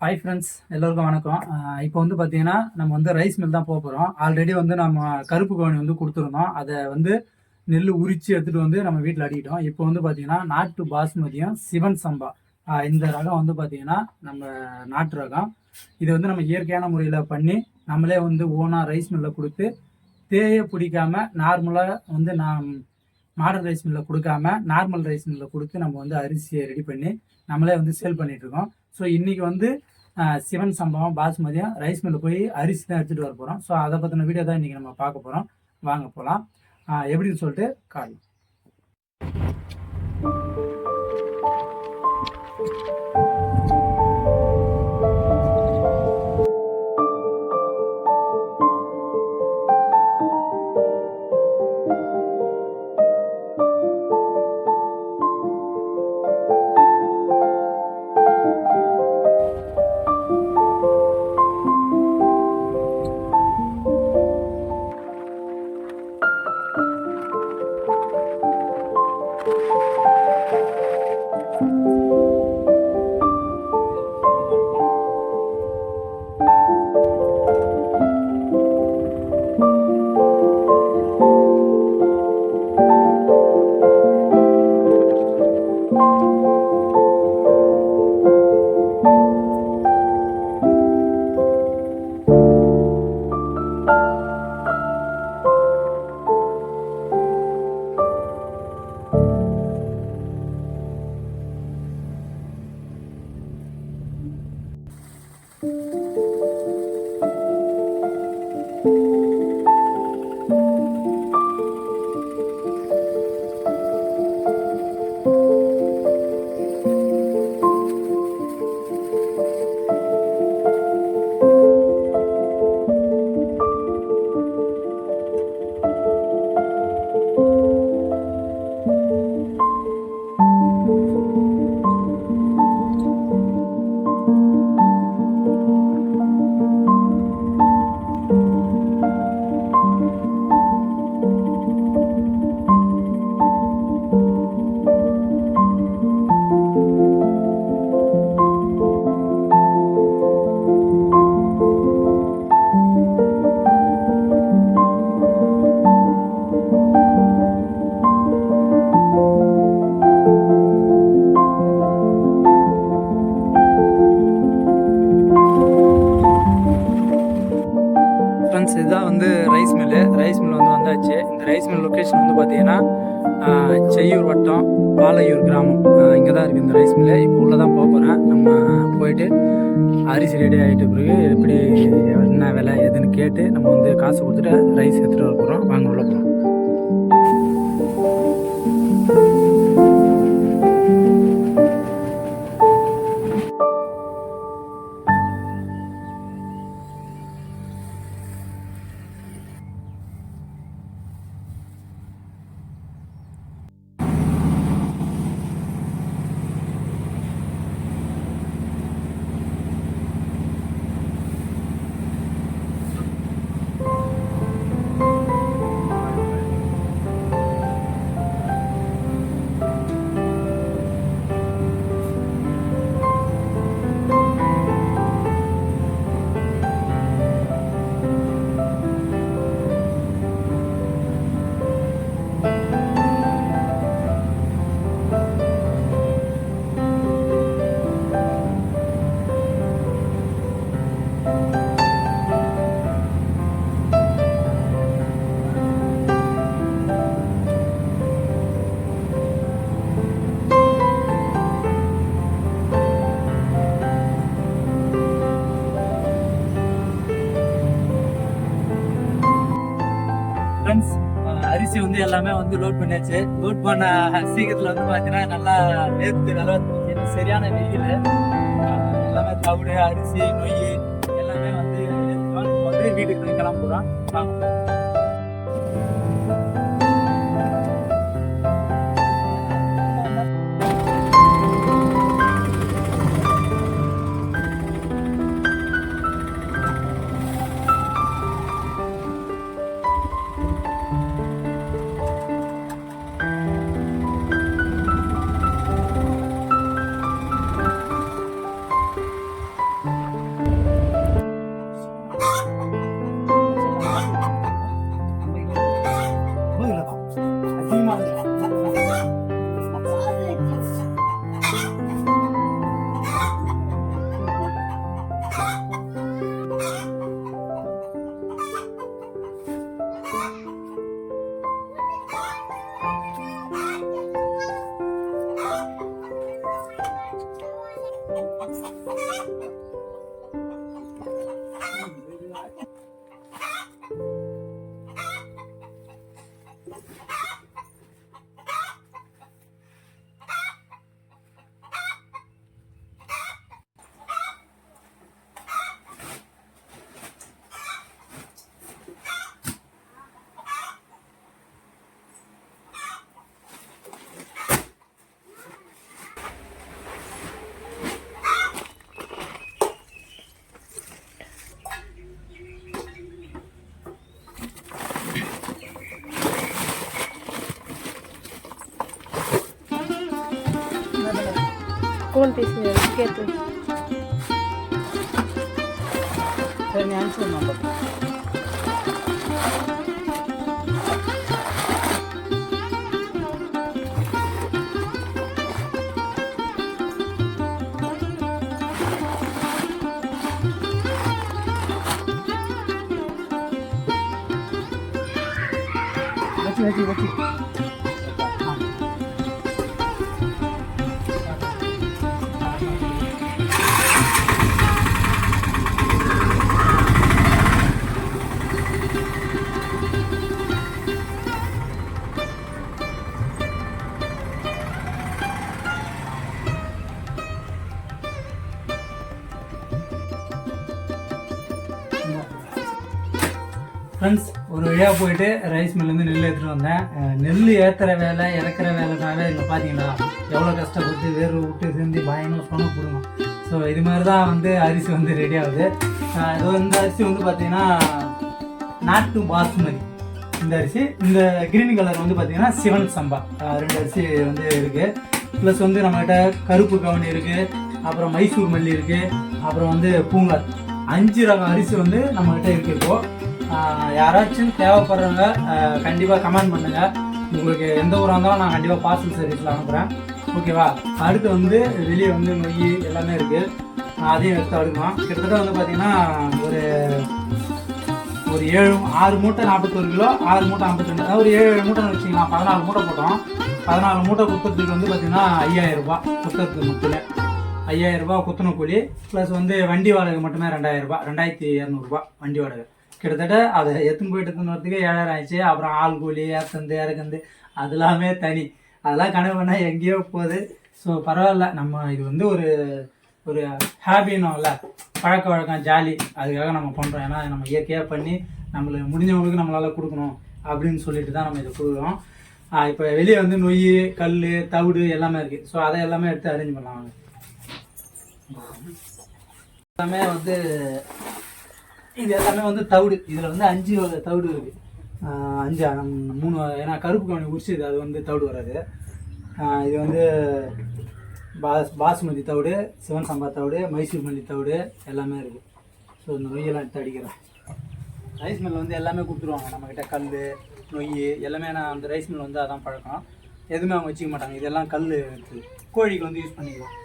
Hi friends, எல்லோருக்கும் வணக்கம். இப்போ வந்து பார்த்தீங்கன்னா நம்ம வந்து ரைஸ் மில் தான் போக போகிறோம். ஆல்ரெடி வந்து நம்ம கருப்பு கவுனி வந்து கொடுத்துருந்தோம். அதை வந்து நெல் உரித்து எடுத்துகிட்டு வந்து நம்ம வீட்டில் அடிக்கிட்டோம். இப்போ வந்து பார்த்தீங்கன்னா நாட்டு பாஸ்மதியும் சிவன் சம்பா இந்த ரகம் வந்து பார்த்தீங்கன்னா நம்ம நாட்டு ரகம். இதை வந்து நம்ம இயற்கையான முறையில் பண்ணி நம்மளே வந்து ஓனாக ரைஸ் மில்லில் கொடுத்து தேய பிடிக்காம நார்மலாக வந்து மாடர்ன் ரைஸ் மில்லில் கொடுக்காம நார்மல் ரைஸ் மில்லில் கொடுத்து நம்ம வந்து அரிசியை ரெடி பண்ணி நம்மளே வந்து சேல் பண்ணிகிட்ருக்கோம். ஸோ இன்றைக்கி வந்து சிவன் சம்பவம் பாஸ்மதியும் ரைஸ் மில்லில் போய் அரிசி தான் எடுத்துகிட்டு வர போகிறோம். ஸோ அதை பற்றின வீடியோ தான் இன்றைக்கி நம்ம பார்க்க போகிறோம். வாங்க போகலாம். எப்படின்னு சொல்லிட்டு காரணம். இதுதான் வந்து ரைஸ் மில் வந்து வந்தாச்சு. இந்த ரைஸ் மில் லொக்கேஷன் வந்து பார்த்தீங்கன்னா செய்யூர் வட்டம் பாலையூர் கிராமம், இங்கே தான் இருக்குது இந்த ரைஸ் மில்லு. இப்போ உள்ளே தான் போக போகிறேன். நம்ம போயிட்டு அரிசி ரெடி ஆகிட்ட பிறகு எப்படி என்ன விலை எதுன்னு கேட்டு நம்ம வந்து காசு கொடுத்துட்டு ரைஸ் எடுத்துகிட்டு வர போகிறோம். வாங்க உள்ள போகிறோம். அரிசி வந்து எல்லாமே வந்து லோட் பண்ணியாச்சு. லோட் பண்ண சீக்கிரத்தில் வந்து பார்த்தீங்கன்னா நல்லா நேர்த்து நல்லா சரியான வெயில். எல்லாமே தவிடு அரிசி நொய் எல்லாமே வந்து வீட்டுக்கு கிளம்புறோம். कौन पीस में कहते सर मैं आंसर नंबर बची बची बची ஃப்ரெண்ட்ஸ் ஒரு வழியாக போயிட்டு ரைஸ் மில்லேருந்து நெல் எடுத்துகிட்டு வந்தேன். நெல் ஏற்றுற வேலை இறக்குற வேலைனால இங்கே பார்த்தீங்களா எவ்வளோ கஷ்டப்பட்டு வேர்வை விட்டு செஞ்சு பயங்கர சொன்ன போடுவோம். ஸோ இது மாதிரி தான் வந்து அரிசி வந்து ரெடி ஆகுது. இது இந்த அரிசி வந்து பார்த்தீங்கன்னா நாட்டு பாசுமதி இந்த அரிசி. இந்த கிரீன் கலர் வந்து பார்த்தீங்கன்னா சிவன் சம்பா 2 அரிசி வந்து இருக்குது. ப்ளஸ் வந்து நம்மகிட்ட கருப்பு கவுனி இருக்குது, அப்புறம் மைசூர் மல்லி இருக்குது, அப்புறம் வந்து பூங்கார் 5 ரகம் அரிசி வந்து நம்மகிட்ட இருக்குது. இப்போது யாராச்சும் தேவைப்படுறவங்க கண்டிப்பாக கமெண்ட் பண்ணுங்கள். உங்களுக்கு எந்த ஊராக இருந்தாலும் நான் கண்டிப்பாக பார்சல் சர்வீஸில் அனுப்புகிறேன். ஓகேவா? அடுத்து வந்து வெளியே வந்து நொய் எல்லாமே இருக்குது, அதையும் எடுத்து அடுக்கலாம். கிட்டத்தட்ட வந்து பார்த்திங்கன்னா ஒரு 6 மூட்டை 41 கிலோ, 6 மூட்டை 52, அதாவது ஒரு 7 மூட்டைன்னு வச்சிக்கலாம். 14 மூட்டை போட்டோம். 14 மூட்டை குத்துறதுக்கு வந்து பார்த்திங்கன்னா 5000 ரூபா குத்துறதுக்கு மட்டுமே. 5000 ரூபா குத்துன கூலி ப்ளஸ் வந்து வண்டி வாடகை மட்டுமே 2000 ரூபா, 2200 ரூபா வண்டி வாடகை. கிட்டத்தட்ட அதை எடுத்துன்னு போயிட்டு வரதுக்கு 7000 ஆயிடுச்சு. அப்புறம் ஆள் கூலி ஏற்றது இறக்குந்து அது எல்லாமே தனி. அதெல்லாம் கனவு பண்ணால் எங்கேயோ போகுது. ஸோ பரவாயில்ல, நம்ம இது வந்து ஒரு ஹாபின்னோம்ல, பழக்க வழக்கம் ஜாலி, அதுக்காக நம்ம பண்ணுறோம். ஏன்னா நம்ம இயற்கையாக பண்ணி நம்மளுக்கு முடிஞ்சவங்களுக்கு நம்மளால் கொடுக்கணும் அப்படின்னு சொல்லிட்டு தான் நம்ம இதை கொடுக்குறோம். இப்போ வெளியே வந்து நொய் கல் தவிடு எல்லாமே இருக்குது. ஸோ அதை எல்லாமே எடுத்து அரேஞ்ச் பண்ணலாம். எல்லாமே வந்து இது எல்லாமே வந்து தவிடு. இதில் வந்து 5 வகை தவிடு இருக்குது. 3 ஏன்னா கருப்பு கவனி உரிச்சுது, அது வந்து தவிடு வராது. இது வந்து பாசுமதி தவிடு, சிவன் சம்பா தவிடு, மைசூர் மல்லி தவிடு எல்லாமே இருக்குது. ஸோ இந்த நொய்யெல்லாம் எடுத்து அடிக்கிறேன். ரைஸ் மில் வந்து எல்லாமே கொடுத்துருவாங்க நம்மக்கிட்ட. கல் நொய் எல்லாமே. நான் அந்த ரைஸ் மில் வந்து அதான் பழக்கம். எதுவுமே அவங்க வச்சுக்க மாட்டாங்க. இதெல்லாம் கல் இருக்குது, கோழிக்கு வந்து யூஸ் பண்ணிக்கலாம்.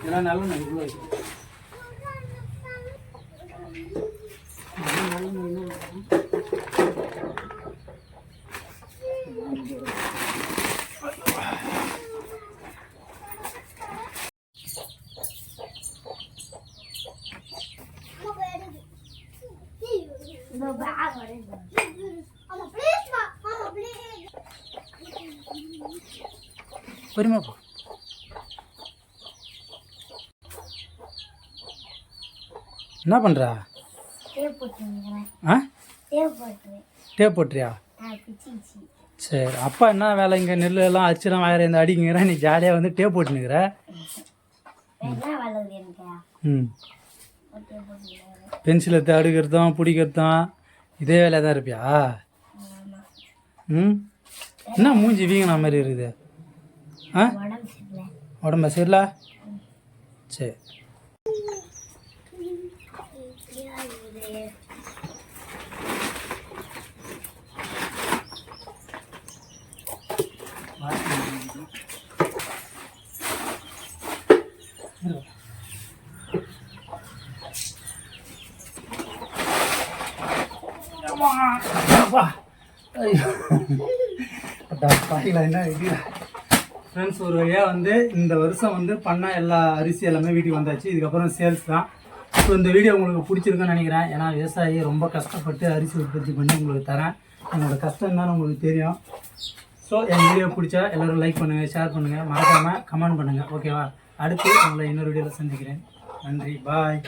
இதெல்லாம் நல்ல இவ்வளோ இருக்குது. பொறுமை போ. என்ன பண்ணுறா? டேப் போட்டுறியா? சரி. அப்பா என்ன வேலை இங்கே நெல் எல்லாம் அரிசிலாம் வேறு இந்த அடிங்கிற, நீ ஜாலியாக வந்து டேப் போட்டுனுக்கிற. பென்சில் எடுத்து அடுக்கிறதும் பிடிக்கிறதும் இதே வேலையாக தான் இருப்பியா? என்ன மூஞ்சி வீங்கின மாதிரி இருக்குது? உடம்பு சரியில்ல? சரி. பாத்தீங்களா என்ன இது ஃப்ரெண்ட்ஸ், ஒரு வழியாக வந்து இந்த வருஷம் வந்து பண்ண எல்லா அரிசி எல்லாமே வீட்டுக்கு வந்தாச்சு. இதுக்கப்புறம் சேல்ஸ் தான். ஸோ இந்த வீடியோ உங்களுக்கு பிடிச்சிருக்குன்னு நினைக்கிறேன். ஏன்னா விவசாயி ரொம்ப கஷ்டப்பட்டு அரிசி உற்பத்தி பண்ணி உங்களுக்கு தரேன். என்னோடய கஷ்டம் தான் உங்களுக்கு தெரியும். ஸோ என் வீடியோ பிடிச்சா எல்லோரும் லைக் பண்ணுங்கள், ஷேர் பண்ணுங்கள், மறக்காமல் கமெண்ட் பண்ணுங்கள். ஓகேவா? அடுத்து உங்களை இன்னொரு வீடியோவில் சந்திக்கிறேன். நன்றி, பாய்.